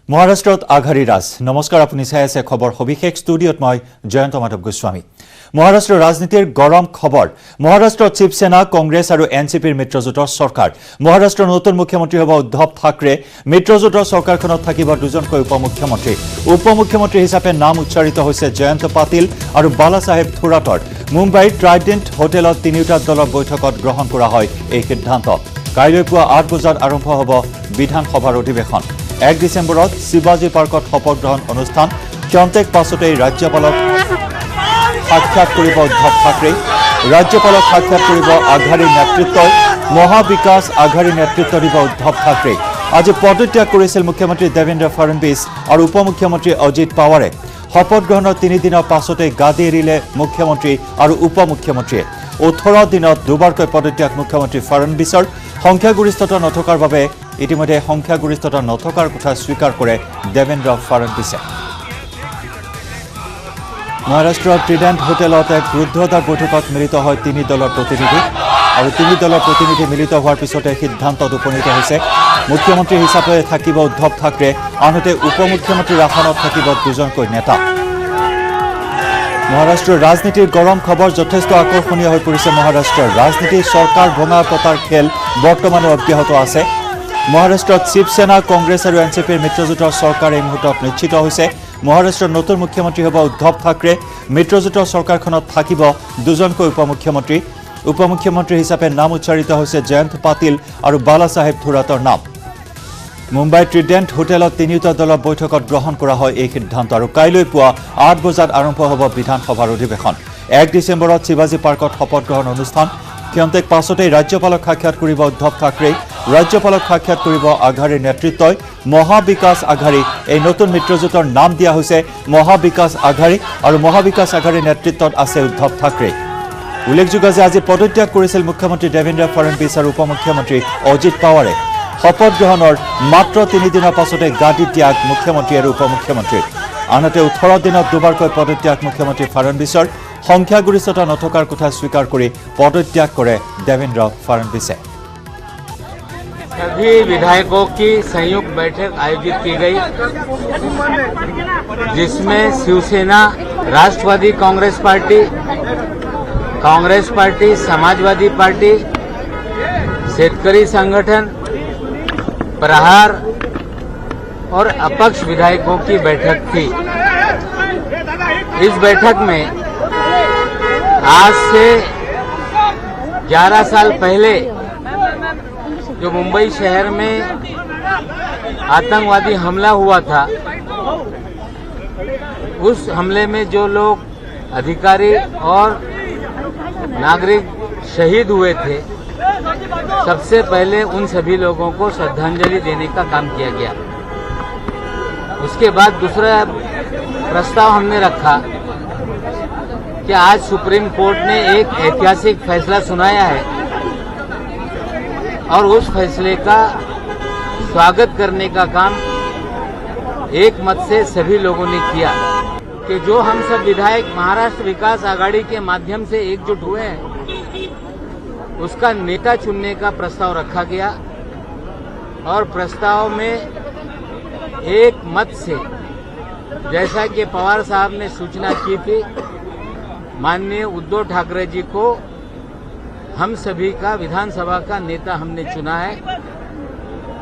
মহাৰাষ্ট্ৰত আঘাৰী ৰাজ নমস্কাৰ আপুনি চাই আছে খবৰ সবিশেষ ষ্টুডিঅত মই জয়ন্ত মাধৱ গোস্বামী মহাৰাষ্ট্ৰৰ ৰাজনীতিৰ গৰম খবৰ মহাৰাষ্ট্ৰত শিৱসেনা কংগ্ৰেছ আৰু এনচিপিৰ মিত্ৰজোঁটৰ চৰকাৰ মহাৰাষ্ট্ৰৰ নতুন মুখ্যমন্ত্ৰী হ'ব উদ্ধৱ ঠাকৰে মিত্ৰজোঁটৰ চৰকাৰখনত থাকিব দুজনকৈ উপমুখ্যমন্ত্ৰী হিচাপে নাম উচ্চাৰিত হৈছে জয়ন্ত পাটিল আৰু বালাসাহেব থোৰাটৰ মুম্বাইৰ ট্ৰাইডেণ্ট হোটেলত তিনিওটা দলৰ বৈঠকত গ্ৰহণ কৰা হয় এই সিদ্ধান্ত কাইলৈ পুৱা 8 বজাত আৰম্ভ হ'ব বিধানসভাৰ অধিৱেশন 1 ডিসেম্বৰত শিৱাজী পাৰ্কত শপত গ্ৰহণ অনুষ্ঠান ক্ষন্তেক পাছতেই ৰাজ্যপালক সাক্ষাৎ কৰিব উদ্ধৱ ঠাকৰে ৰাজ্যপালক সাক্ষাৎ কৰিব আঘাৰীৰ নেতৃত্বই মহাবিকাশ আঘাৰীৰ নেতৃত্ব দিব উদ্ধৱ ঠাকৰে আজি পদত্যাগ কৰিছিল মুখ্যমন্ত্ৰী দেৱেন্দ্ৰ ফডণবীছ আৰু উপমুখ্যমন্ত্ৰী অজিত পাৱাৰে শপত গ্ৰহণৰ 3 দিনৰ পাছতেই গাদী এৰিলে মুখ্যমন্ত্ৰী আৰু উপমুখ্যমন্ত্ৰীয়ে 18 দিনত দুবাৰকৈ পদত্যাগ মুখ্যমন্ত্ৰী ফডণবীছৰ সংখ্যাগৰিষ্ঠতা নথকাৰ বাবে ইতিমধ্যে সংখ্যাগৰিষ্ঠতা নথকাৰ কথা স্বীকাৰ কৰে দেৱেন্দ্ৰ ফডণবীছে মহাৰাষ্ট্ৰৰ ট্ৰাইডেণ্ট হোটেলত এক ৰুদ্ধদ্বাৰ বৈঠকত মিলিত হয় 3 দলৰ প্ৰতিনিধি আৰু 3 দলৰ প্ৰতিনিধি মিলিত হোৱাৰ পিছতে সিদ্ধান্তত উপনীত হৈছে মুখ্যমন্ত্ৰী হিচাপে থাকিব উদ্ধৱ ঠাকৰে আনহাতে উপমুখ্যমন্ত্ৰীৰ আসনত থাকিব দুজনকৈ নেতা মহাৰাষ্ট্ৰৰ ৰাজনীতিৰ গৰম খবৰ যথেষ্ট আকৰ্ষণীয় হৈ পৰিছে মহাৰাষ্ট্ৰৰ ৰাজনীতিৰ চৰকাৰ ভঙা পতাৰ খেল বৰ্তমানো অব্যাহত আছে মহাৰাষ্ট্ৰত শিৱসেনা কংগ্ৰেছ আৰু এনচিপিৰ মিত্ৰজোঁটৰ চৰকাৰ এই মুহূৰ্তত নিশ্চিত হৈছে মহাৰাষ্ট্ৰৰ নতুন মুখ্যমন্ত্ৰী হ'ব উদ্ধৱ ঠাকৰে মিত্ৰজোঁটৰ চৰকাৰখনত থাকিব দুজনকৈ উপমুখ্যমন্ত্ৰী হিচাপে নাম উচ্চাৰিত হৈছে জয়ন্ত পাটিল আৰু বালাসাহেব থোৰাটৰ নাম মুম্বাই ট্ৰাইডেণ্ট হোটেলত তিনিওটা দলৰ বৈঠকত গ্ৰহণ কৰা হয় এই সিদ্ধান্ত আৰু কাইলৈ পুৱা 8 বজাত আৰম্ভ হ'ব বিধানসভাৰ অধিৱেশন 1 ডিসেম্বৰত শিৱাজী পাৰ্কত শপত গ্ৰহণ অনুষ্ঠান ক্ষন্তেক পাছতেই ৰাজ্যপালক সাক্ষাৎ কৰিব উদ্ধৱ ঠাকৰে ৰাজ্যপালক সাক্ষাৎ কৰিব আঘাৰীৰ নেতৃত্বই মহাবিকাশ আঘাৰী এই নতুন মিত্ৰজোঁটৰ নাম দিয়া হৈছে মহাবিকাশ আঘাৰী আৰু মহাবিকাশ আঘাৰীৰ নেতৃত্বত আছে উদ্ধৱ ঠাকৰে উল্লেখযোগ্য যে আজি পদত্যাগ কৰিছিল মুখ্যমন্ত্ৰী দেৱেন্দ্ৰ ফডণবীছ আৰু উপমুখ্যমন্ত্ৰী অজিত পাৱাৰে শপত গ্ৰহণৰ মাত্ৰ 3 দিনৰ পাছতে গাদী ত্যাগ মুখ্যমন্ত্ৰী আৰু উপমুখ্যমন্ত্ৰীৰ আনহাতে 18 দিনত দুবাৰকৈ পদত্যাগ মুখ্যমন্ত্ৰী ফডণবীছৰ সংখ্যাগৰিষ্ঠতা নথকাৰ কথা স্বীকাৰ কৰি পদত্যাগ কৰে দেৱেন্দ্ৰ ফডণবীছে सभी विधायकों की संयुक्त बैठक आयोजित की गई जिसमें शिवसेना राष्ट्रवादी कांग्रेस पार्टी समाजवादी पार्टी शेतकरी संगठन प्रहार और अपक्ष विधायकों की बैठक थी इस बैठक में आज से 11 साल पहले जो मुंबई शहर में आतंकवादी हमला हुआ था उस हमले में जो लोग अधिकारी और नागरिक शहीद हुए थे सबसे पहले उन सभी लोगों को श्रद्धांजलि देने का काम किया गया उसके बाद दूसरा प्रस्ताव हमने रखा कि आज सुप्रीम कोर्ट ने एक ऐतिहासिक फैसला सुनाया है और उस फैसले का स्वागत करने का काम एक मत से सभी लोगों ने किया कि जो हम सब विधायक महाराष्ट्र विकास आघाड़ी के माध्यम से एकजुट हुए हैं उसका नेता चुनने का प्रस्ताव रखा गया और प्रस्ताव में एक मत से जैसा कि पवार साहब ने सूचना की थी माननीय उद्धव ठाकरे जी को हम सभी का विधानसभा का नेता हमने चुना है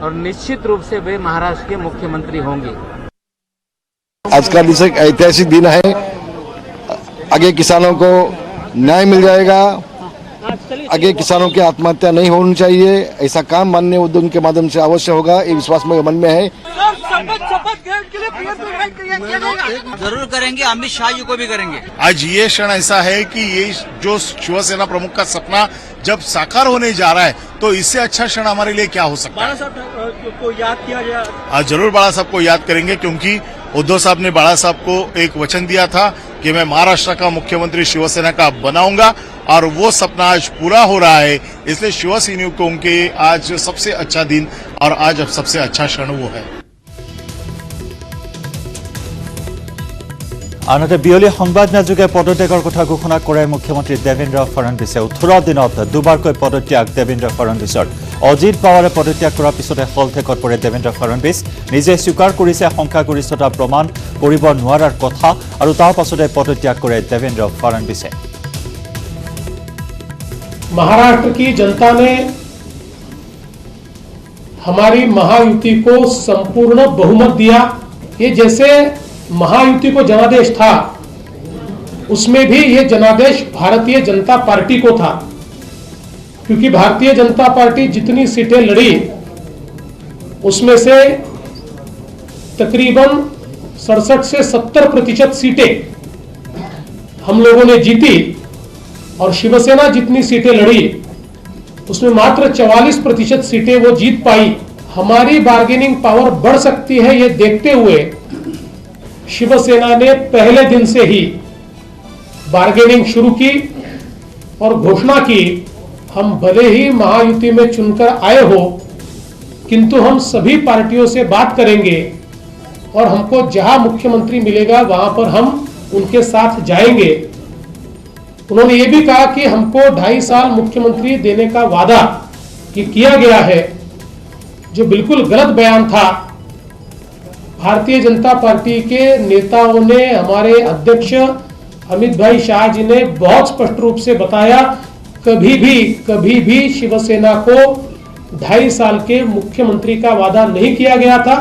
और निश्चित रूप से वे महाराष्ट्र के मुख्यमंत्री होंगे आज का दिन एक ऐतिहासिक दिन है आगे किसानों को न्याय मिल जाएगा आगे किसानों की आत्महत्या नहीं होनी चाहिए ऐसा काम माननीय उद्योग के माध्यम से अवश्य होगा ये विश्वास मेरे मन में है जरूर करेंगे अमित शाह जी को भी करेंगे आज ये क्षण ऐसा है कि ये जो शिवसेना प्रमुख का सपना जब साकार होने जा रहा है तो इससे अच्छा क्षण हमारे लिए क्या हो सकता है बाला साहब को याद किया गया आज जरूर बाला साहब को याद करेंगे क्योंकि उद्धव साहब ने बाला साहब को एक वचन दिया था कि मैं महाराष्ट्र का मुख्यमंत्री शिवसेना का बनाऊंगा और वो सपना आज पूरा हो रहा है इसलिए शिवसैनिकों के आज सबसे अच्छा दिन और आज सबसे अच्छा क्षण वो है আনহাতে বিয়লি সংবাদ মেলযোগে পদত্যাগৰ কথা ঘোষণা কৰে মুখ্যমন্ত্ৰী দেবেন্দ্ৰ ফডণবীছে 18 দিনত দুবাৰকৈ পদত্যাগ দেবেন্দ্ৰ ফডণবীছৰ অজিত পাৱাৰে পদত্যাগ কৰাৰ পিছতে হলঠেকত পৰে দেবেন্দ্ৰ ফডণবীছ নিজে স্বীকাৰ কৰিছে সংখ্যাগৰিষ্ঠতা প্ৰমাণ কৰিব নোৱাৰাৰ কথা আৰু তাৰ পাছতে পদত্যাগ কৰে দেবেন্দ্ৰ ফডণবীছে महाराष्ट्र की जनता ने हमारी महायुति को संपूर्ण बहुमत दिया। ये जैसे महायुति को जनादेश था उसमें भी ये जनादेश भारतीय जनता पार्टी को था, क्योंकि भारतीय जनता पार्टी जितनी सीटें लड़ी उसमें से तकरीबन 67 से 70% सीटें हम लोगों ने जीती और शिवसेना जितनी सीटें लड़ी उसमें मात्र 44% सीटें वो जीत पाई। हमारी बार्गेनिंग पावर बढ़ सकती है ये देखते हुए शिवसेना ने पहले दिन से ही बार्गेनिंग शुरू की और घोषणा की, हम भले ही महायुति में चुनकर आए हो किंतु हम सभी पार्टियों से बात करेंगे और हमको जहां मुख्यमंत्री मिलेगा वहां पर हम उनके साथ जाएंगे। उन्होंने ये भी कहा कि हमको 2.5 साल मुख्यमंत्री देने का वादा ये किया गया है, जो बिल्कुल गलत बयान था। भारतीय जनता पार्टी के नेताओं ने, हमारे अध्यक्ष अमित भाई शाह जी ने बहुत स्पष्ट रूप से बताया, कभी भी शिवसेना को 2.5 साल के मुख्यमंत्री का वादा नहीं किया गया था।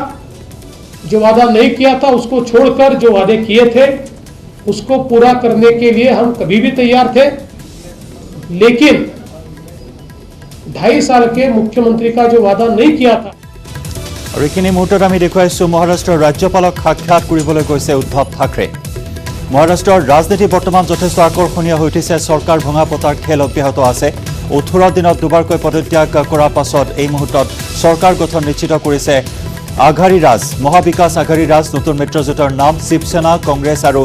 जो वादा नहीं किया था उसको छोड़कर जो वादे किए थे उसको पूरा करने के लिए हम कभी भी तैयार थे, लेकिन 2.5 साल के मुख्यमंत्री का जो वादा नहीं किया था। और এইখিনি মুহূৰ্তত আমি দেখুৱাইছো মহাৰাষ্ট্ৰৰ ৰাজ্যপালক সাক্ষাৎ কৰিবলৈ গৈছে উদ্ধৱ ঠাকৰে। মহাৰাষ্ট্ৰৰ ৰাজনীতি বৰ্তমান যথেষ্ট আকৰ্ষণীয় হৈ উঠিছে। চৰকাৰ ভঙা পতাৰ খেল অব্যাহত আছে। 18 দিনত দুবাৰকৈ পদত্যাগ কৰাৰ পাছত এই মুহূৰ্তত চৰকাৰ গঠন নিশ্চিত কৰিছে আঘাৰী ৰাজ, মহাবিকাশ আঘাৰী ৰাজ। নতুন মিত্ৰজোঁটৰ নাম শিৱসেনা, কংগ্ৰেছ আৰু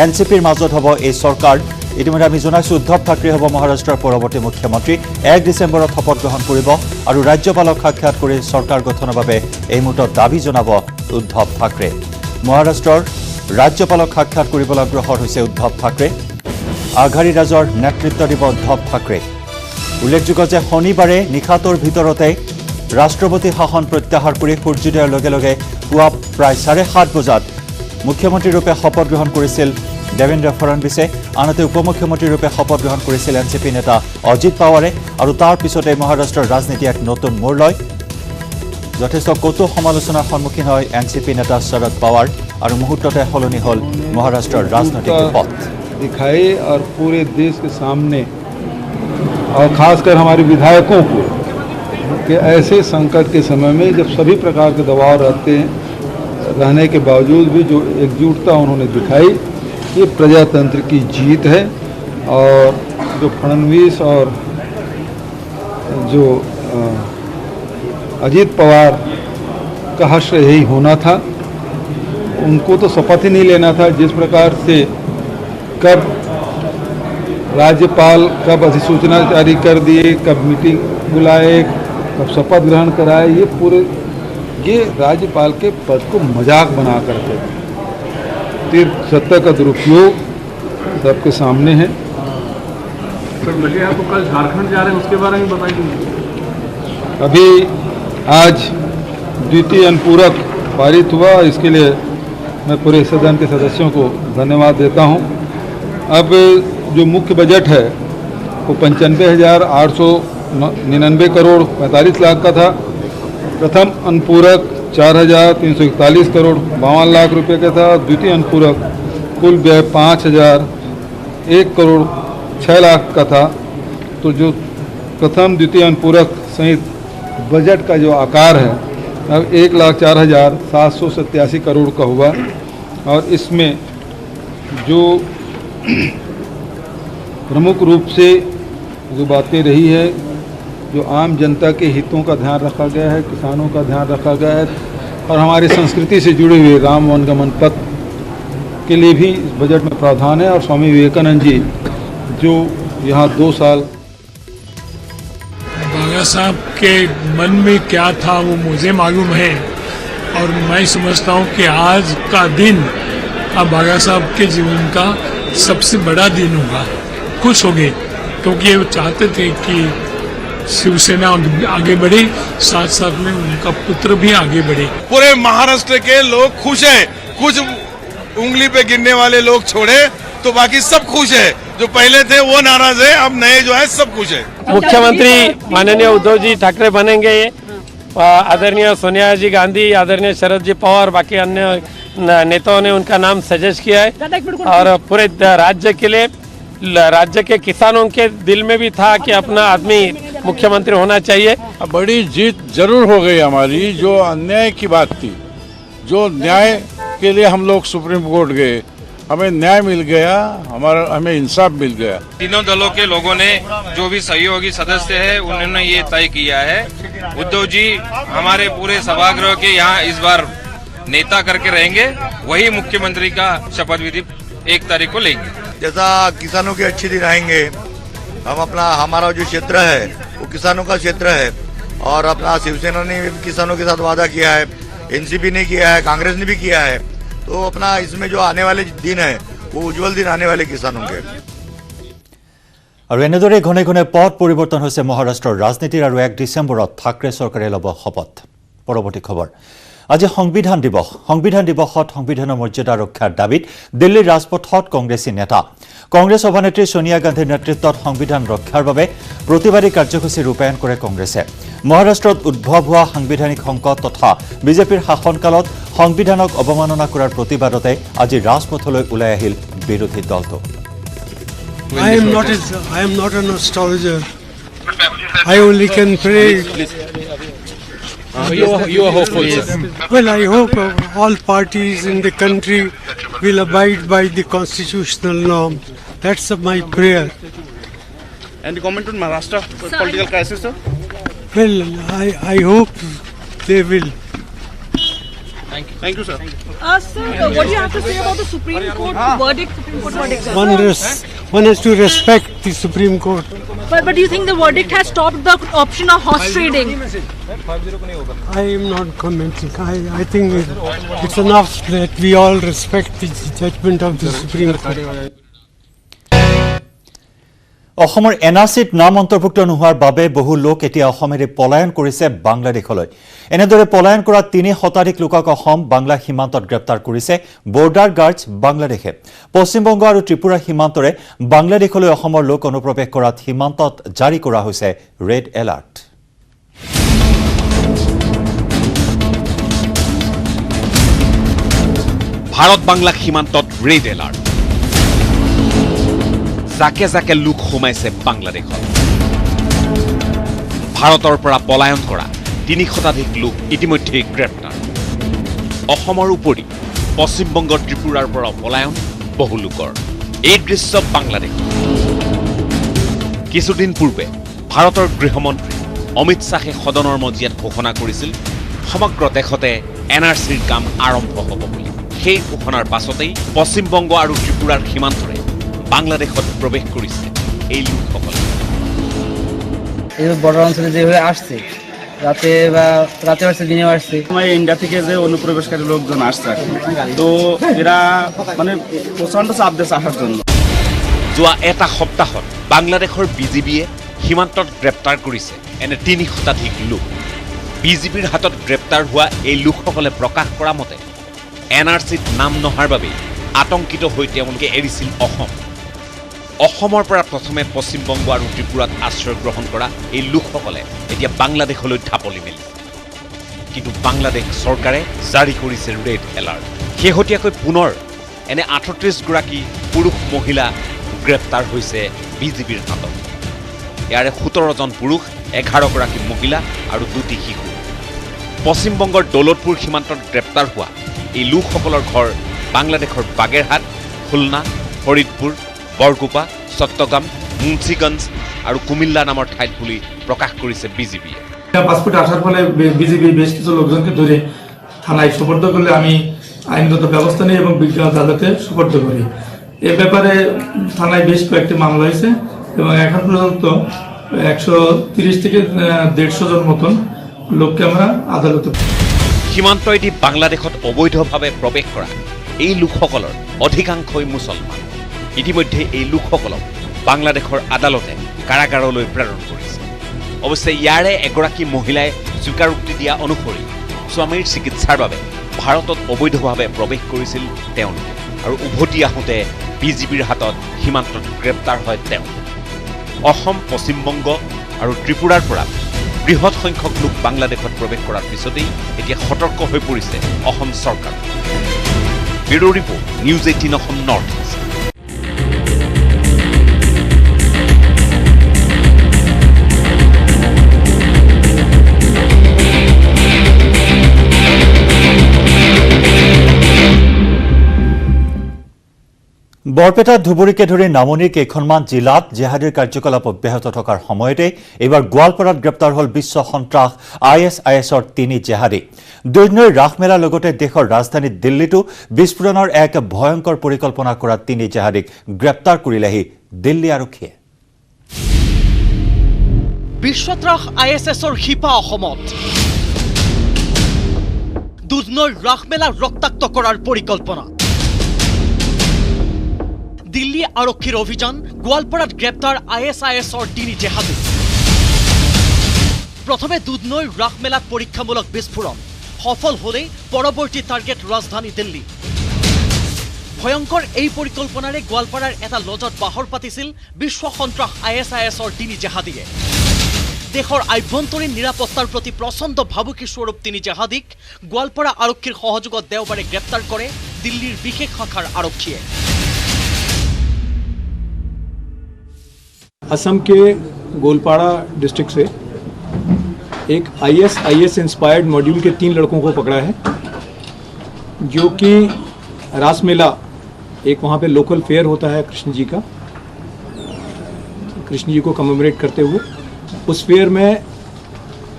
এনচিপিৰ মাজত হ'ব এই চৰকাৰ। ইতিমধ্যে আমি জনাইছোঁ উদ্ধৱ ঠাকৰে হ'ব মহাৰাষ্ট্ৰৰ পৰৱৰ্তী মুখ্যমন্ত্ৰী। 1 ডিচেম্বৰত শপত গ্ৰহণ কৰিব আৰু ৰাজ্যপালক সাক্ষাৎ কৰি চৰকাৰ গঠনৰ বাবে এই মুহূৰ্তত দাবী জনাব উদ্ধৱ ঠাকৰে। মহাৰাষ্ট্ৰৰ ৰাজ্যপালক সাক্ষাৎ কৰিবলৈ অগ্ৰসৰ হৈছে উদ্ধৱ ঠাকৰে। আঘাৰী ৰাজৰ নেতৃত্ব দিব উদ্ধৱ ঠাকৰে। উল্লেখযোগ্য যে শনিবাৰে নিশাটোৰ ভিতৰতে ৰাষ্ট্ৰপতি শাসন প্ৰত্যাহাৰ কৰি সূৰ্যোদয়ৰ লগে লগে পুৱা প্ৰায় 7:30 বজাত মুখ্যমন্ত্ৰীৰূপে শপত গ্ৰহণ কৰিছিল দেবেন্দ্ৰ ফডণবীছে। আনহাতে উপমুখ্যমন্ত্ৰীৰূপে শপত গ্ৰহণ কৰিছিল এনচিপি নেতা অজিত পাৱাৰে। আৰু তাৰ পিছতে মহাৰাষ্ট্ৰৰ ৰাজনীতি এক নতুন মোড় লয়। যথেষ্ট কটু সমালোচনাৰ সন্মুখীন হয় এনচিপি নেতা শৰদ পাৱাৰ আৰু মুহূৰ্ততে সলনি হ'ল মহাৰাষ্ট্ৰৰ ৰাজনৈতিক পথ। दिखाए और पूरे देश के सामने और खासकर हमारे विधायकों को कि ऐसे संकट के समय में जब सभी प्रकार के दबाव रहने के बावजूद भी जो एकजुटता उन्होंने दिखाई, ये प्रजातंत्र की जीत है। और जो फडणवीस और जो अजीत पवार का हर्ष यही होना था। उनको तो शपथ ही नहीं लेना था। जिस प्रकार से कब राज्यपाल कब अधिसूचना जारी कर दिए, कब मीटिंग बुलाए, कब शपथ ग्रहण कराए, ये राज्यपाल के पद को मजाक बना करते थे। तीर्थ सत्ता का दुरुपयोग सबके सामने है। सर लगे आपको कल झारखंड जा रहे हैं, उसके बारे में बताइए। अभी आज द्वितीय अनुपूरक पारित हुआ, इसके लिए मैं पूरे सदन के सदस्यों को धन्यवाद देता हूं। अब जो मुख्य बजट है वो 95,899 करोड़ 45 लाख का था। प्रथम अनुपूरक 4,341 करोड़ 52 लाख रुपए का था। द्वितीय अनुपूरक कुल व्यय 5,001 करोड़ 6 लाख का था। तो जो प्रथम द्वितीय अनुपूरक सहित बजट का जो आकार है अब 1,04,787 करोड़ का हुआ। और इसमें जो प्रमुख रूप से जो बातें रही है, जो आम जनता के हितों का ध्यान रखा गया है, किसानों का ध्यान रखा गया है और हमारी संस्कृति से जुड़े हुए राम वनगमन पथ के लिए भी इस बजट में प्रावधान है। और स्वामी विवेकानंद जी जो यहाँ 2 साल बाबा साहब के मन में क्या था वो मुझे मालूम है। और मैं समझता हूँ कि आज का दिन अब बागा साहब के जीवन का सबसे बड़ा दिन होगा। खुश हो गए क्योंकि वो चाहते थे कि शिवसेना आगे बढ़े, साथ साथ में उनका पुत्र भी आगे बढ़े। पूरे महाराष्ट्र के लोग खुश हैं। कुछ उंगली पे गिनने वाले लोग छोड़े तो बाकी सब खुश है। जो पहले थे वो नाराज है, अब नए जो है सब खुश है। मुख्यमंत्री माननीय उद्धव जी ठाकरे बनेंगे। आदरणीय सोनिया जी गांधी, आदरणीय शरद जी पवार, बाकी अन्य नेताओं ने उनका नाम सजेस्ट किया है और पूरे राज्य के लिए, राज्य के किसानों के दिल में भी था कि अपना आदमी मुख्यमंत्री होना चाहिए। बड़ी जीत जरूर हो गई हमारी। जो अन्याय की बात थी, जो न्याय के लिए हम लोग सुप्रीम कोर्ट गए, हमें न्याय मिल गया, हमें इंसाफ मिल गया। तीनों दलों के लोगों ने, जो भी सहयोगी सदस्य है, उन्होंने ये तय किया है उद्धव जी हमारे पूरे सभागृह के यहाँ इस बार नेता करके रहेंगे, वही मुख्यमंत्री का शपथ विधि 1 तारीख को लेंगे। जैसा किसानों के अच्छे दिन आएंगे, हम अपना हमारा जो क्षेत्र है वो किसानों का क्षेत्र है और अपना शिवसेना ने किसानों के साथ वादा किया है, एनसीपी ने किया है, कांग्रेस ने भी किया है। तो अपना इसमें जो आने वाले दिन है वो उज्जवल दिन आने वाले किसानों के। আৰু এনেদৰে ঘনে ঘনে পথ পৰিৱৰ্তন হৈছে মহাৰাষ্ট্ৰৰ ৰাজনীতিৰ আৰু 1 ডিচেম্বৰত ঠাকৰে চৰকাৰে ল'ব শপত। পৰৱৰ্তী খবৰ, আজি সংবিধান দিৱস। সংবিধান দিৱসত সংবিধানৰ মৰ্যাদা ৰক্ষাৰ দাবীত দিল্লীৰ ৰাজপথত কংগ্ৰেছী নেতা। কংগ্ৰেছ সভানেত্ৰী সোনিয়া গান্ধীৰ নেতৃত্বত সংবিধান ৰক্ষাৰ বাবে প্ৰতিবাদী কাৰ্যসূচী ৰূপায়ণ কৰে কংগ্ৰেছে। মহাৰাষ্ট্ৰত উদ্ভৱ হোৱা সাংবিধানিক সংকট তথা বিজেপিৰ শাসনকালত সংবিধানক অৱমাননা কৰাৰ প্ৰতিবাদতে আজি ৰাজপথলৈ ওলাই আহিল বিৰোধী দলটো। I am not an astrologer. I only can pray. You are hopeful, sir. Well, I hope all parties in the country will abide by the constitutional norm. That's my prayer. And the comment on Maharashtra political crisis, sir? Well, I hope they will. Thank you, sir. Sir, what do you have to say about the Supreme Court verdict? One has to respect the Supreme Court. But do you think the verdict has stopped the option of horse trading? I am not commenting. I think it's enough that we all respect the judgment of the Supreme Court. অসমৰ এনআৰচিত নাম অন্তৰ্ভুক্ত নোহোৱাৰ বাবে বহু লোক এতিয়া অসমেৰে পলায়ন কৰিছে বাংলাদেশলৈ। এনেদৰে পলায়ন কৰা 3 শতাধিক লোকক অসম বাংলা সীমান্তত গ্ৰেপ্তাৰ কৰিছে বৰ্ডাৰ গাৰ্ডছ বাংলাদেশে। পশ্চিমবংগ আৰু ত্ৰিপুৰা সীমান্তৰে বাংলাদেশলৈ অসমৰ লোক অনুপ্ৰৱেশ কৰাত সীমান্তত জাৰি কৰা হৈছে ৰেড এলাৰ্ট। ভাৰত বাংলা সীমান্তত ৰেড এলাৰ্ট। জাকে জাকে লোক সোমাইছে বাংলাদেশত। ভাৰতৰ পৰা পলায়ন কৰা 3 শতাধিক লোক ইতিমধ্যে গ্ৰেপ্তাৰ। অসমৰ উপৰি পশ্চিমবংগ ত্ৰিপুৰাৰ পৰা পলায়ন বহু লোকৰ। এই দৃশ্য বাংলাদেশ। কিছুদিন পূৰ্বে ভাৰতৰ গৃহমন্ত্ৰী অমিত শ্বাহে সদনৰ মজিয়াত ঘোষণা কৰিছিল সমগ্ৰ দেশতে এনআৰচিৰ কাম আৰম্ভ হ'ব বুলি। সেই ঘোষণাৰ পাছতেই পশ্চিমবংগ আৰু ত্ৰিপুৰাৰ সীমান্তৰে বাংলাদেশত প্রবেশ করেছে এই লোকসকল। এই বর্ডার অঞ্চলে যেভাবে আসছে, রাতে আসছে, দিনে আসছে, ইন্ডিয়া থেকে যে অনুপ্রবেশকারী লোকজন আসছে, তো এরা মানে প্রচন্ড চাপ দিচ্ছে আসার জন্য। যোৱা এটা সপ্তাহত বাংলাদেশৰ বিজেপিয়ে সীমান্তত গ্ৰেপ্তাৰ কৰিছে এনে 3 শতাধিক লোক। বিজেপিৰ হাতত গ্ৰেপ্তাৰ হোৱা এই লোকসকলে প্ৰকাশ কৰা মতে এনআৰচিত নাম নহাৰ বাবে আতংকিত হৈ তেওঁলোকে এৰিছিল অসম। অসমৰ পৰা প্ৰথমে পশ্চিমবংগ আৰু ত্ৰিপুৰাত আশ্ৰয় গ্ৰহণ কৰা এই লোকসকলে এতিয়া বাংলাদেশলৈ ঢাপলি মেলিছে। কিন্তু বাংলাদেশ চৰকাৰে জাৰি কৰিছে ৰেড এলাৰ্ট। শেহতীয়াকৈ পুনৰ এনে 38 গৰাকী পুৰুষ মহিলা গ্ৰেপ্তাৰ হৈছে বিজেপিৰ হাতত। ইয়াৰে 17 জন পুৰুষ, 11 গৰাকী মহিলা আৰু 2টি শিশু। পশ্চিমবংগৰ দৌলতপুৰ সীমান্তত গ্ৰেপ্তাৰ হোৱা এই লোকসকলৰ ঘৰ বাংলাদেশৰ বাগেৰহাট, খুলনা, ফৰিদপুৰ, বৰগুপা, চট্টগ্ৰাম, মুন্সিগঞ্জ আৰু কুমিল্লা নামৰ ঠাইত বুলি প্রকাশ করেছে বিজেপি। পাসপোর্ট আসার ফলে বিজেপি বেশ কিছু লোকজনকে ধরে থানায় সুপর্দ করলে আমি আইনগত ব্যবস্থা নিই এবং বিজ্ঞ আদালতে সুপর্দ করি। এ ব্যাপারে থানায় বেশ কয়েকটি মামলা হয়েছে এবং এখন পর্যন্ত 130 থেকে 150 জন মতন লোককে আমরা আদালতে। সীমান্ত এটি বাংলাদেশত অবৈধভাৱে প্ৰৱেশ কৰা এই লোকসকলৰ অধিকাংশই মুছলমান। ইতিমধ্যে এই লোকসকলক বাংলাদেশৰ আদালতে কাৰাগাৰলৈ প্ৰেৰণ কৰিছে। অৱশ্যে ইয়াৰে এগৰাকী মহিলাই স্বীকাৰোক্তি দিয়া অনুসৰি স্বামীৰ চিকিৎসাৰ বাবে ভাৰতত অবৈধভাৱে প্ৰৱেশ কৰিছিল তেওঁলোকে আৰু উভতি আহোঁতে বিজিবিৰ হাতত সীমান্তত গ্ৰেপ্তাৰ হয় তেওঁ। অসম, পশ্চিমবংগ আৰু ত্ৰিপুৰাৰ পৰা বৃহৎ সংখ্যক লোক বাংলাদেশত প্ৰৱেশ কৰাৰ পিছতেই এতিয়া সতৰ্ক হৈ পৰিছে অসম চৰকাৰ। ব্যুৰ' ৰিপৰ্ট, নিউজ 18 অসম নৰ্থ ইষ্ট। বৰপেটা, ধুবুৰীকে ধৰি নামনিৰ কেইখনমান জিলাত জেহাদীৰ কাৰ্যকলাপ অব্যাহত থকাৰ সময়তে এইবাৰ গোৱালপাৰাত গ্ৰেপ্তাৰ হ'ল বিশ্ব সন্ত্ৰাস ISISৰ 3 জেহাদী। দুৰ্নৈৰ ৰাসমেলাৰ লগতে দেশৰ ৰাজধানী দিল্লীতো বিস্ফোৰণৰ এক ভয়ংকৰ পৰিকল্পনা কৰা 3 জেহাদীক গ্ৰেপ্তাৰ কৰিলেহি দিল্লী আৰক্ষীয়ে। বিশ্বত্ৰাস ISISৰ শিপা অসমত দুৰ্নৈৰ ৰাসমেলা ৰক্তাক্ত কৰাৰ পৰিকল্পনা। দিল্লী আৰক্ষীৰ অভিযান, গোৱালপাৰাত গ্ৰেপ্তাৰ ISISৰ 3 জেহাদী। প্ৰথমে দুধনৈৰ ৰাসমেলাত পৰীক্ষামূলক বিস্ফোৰণ সফল হলেই পৰৱৰ্তী টাৰ্গেট ৰাজধানী দিল্লী। ভয়ংকৰ এই পৰিকল্পনাৰে গোৱালপাৰাৰ এটা লজত বাহৰ পাতিছিল বিশ্ব সন্ত্ৰাস ISISৰ 3 জেহাদীয়ে। দেশৰ আভ্যন্তৰীণ নিৰাপত্তাৰ প্ৰতি প্ৰচণ্ড ভাবুকি স্বৰূপ 3 জেহাদীক গোৱালপাৰা আৰক্ষীৰ সহযোগত দেওবাৰে গ্ৰেপ্তাৰ কৰে দিল্লীৰ বিশেষ শাখাৰ আৰক্ষীয়ে। असम के गोलपाड़ा डिस्ट्रिक्ट से एक IS इंस्पायर्ड मॉड्यूल के 3 लड़कों को पकड़ा है, जो कि रासमेला, एक वहाँ पे लोकल फेयर होता है कृष्ण जी को कमेमोरेट करते हुए, उस फेयर में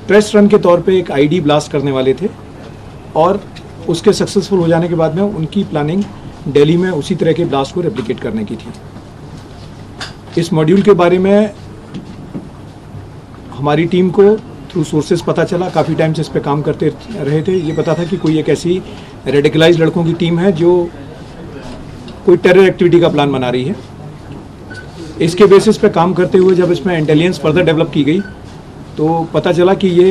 टेस्ट रन के तौर पे एक ID ब्लास्ट करने वाले थे और उसके सक्सेसफुल हो जाने के बाद में उनकी प्लानिंग दिल्ली में उसी तरह के ब्लास्ट को रेप्लिकेट करने की थी। इस मॉड्यूल के बारे में हमारी टीम को थ्रू सोर्सेज पता चला, काफ़ी टाइम से इस पे काम करते रहे थे। ये पता था कि कोई एक ऐसी रेडिकलाइज्ड लड़कों की टीम है जो कोई टेरर एक्टिविटी का प्लान बना रही है। इसके बेसिस पे काम करते हुए जब इसमें इंटेलिजेंस फर्दर डेवलप की गई तो पता चला कि ये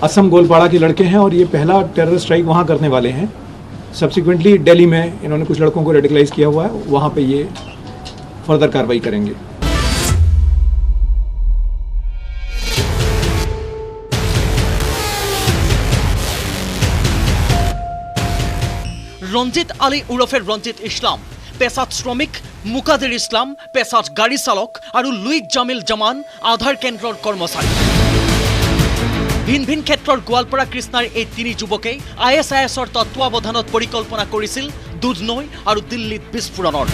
असम गोलपाड़ा के लड़के हैं और ये पहला टेरर स्ट्राइक वहाँ करने वाले हैं। सब्सिक्वेंटली दिल्ली में इन्होंने कुछ लड़कों को रेडिकलाइज किया हुआ है, वहाँ पर ये फर्दर कार्रवाई करेंगे। ৰঞ্জিত আলী উৰফে ৰঞ্জিত ইছলাম পেছাত শ্ৰমিক, মুকাদিৰ ইছলাম পেছাত গাড়ী চালক আৰু লুইক জামিল জামান আধাৰ কেন্দ্ৰৰ কৰ্মচাৰী। ভিন ভিন ক্ষেত্ৰৰ গোৱালপাৰা কৃষ্ণাৰ এই 3 যুৱকে ISISৰ তত্ত্বাৱধানত পৰিকল্পনা কৰিছিল দুধনৈ আৰু দিল্লীত বিস্ফোৰণৰ।